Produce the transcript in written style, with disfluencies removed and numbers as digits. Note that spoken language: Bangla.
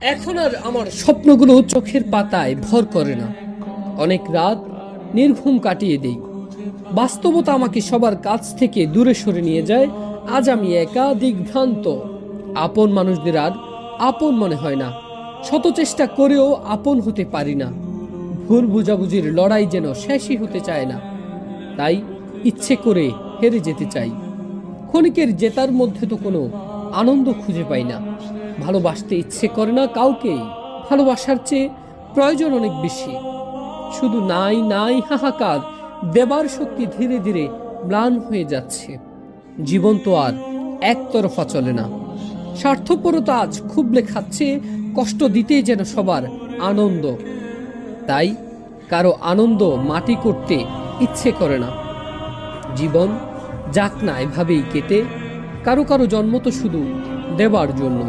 এখন আর আমার স্বপ্নগুলো চোখের পাতায় ভর করে না। অনেক রাত নির্ঘুম কাটিয়ে দেই। বাস্তবতা আমাকে সবার কাছ থেকে দূরে সরে নিয়ে যায়। আজ আমি একা, দিগ্ভ্রান্ত। আপন মানুষদের আর আপন মনে হয় না। শত চেষ্টা করেও আপন হতে পারি না। ভুল বুঝাবুঝির লড়াই যেন শেষই হতে চায় না। তাই ইচ্ছে করে হেরে যেতে চাই। ক্ষণিকের জেতার মধ্যে তো কোনো আনন্দ খুঁজে পাই না। ভালোবাসতে ইচ্ছে করে না কাউকেই। ভালোবাসার চেয়ে প্রয়োজন অনেক বেশি। শুধু নাই নাই হাহাকার। দেবার শক্তি ধীরে ধীরে ম্লান হয়ে যাচ্ছে। জীবন তো আর একতরফা চলে না। স্বার্থপরতা আজ খুবলে খাচ্ছে। কষ্ট দিতেই যেন সবার আনন্দ। তাই কারো আনন্দ মাটি করতে ইচ্ছে করে না। জীবন যাক না এভাবেই কেটে। কারো কারো জন্ম তো শুধু দেবার জন্য।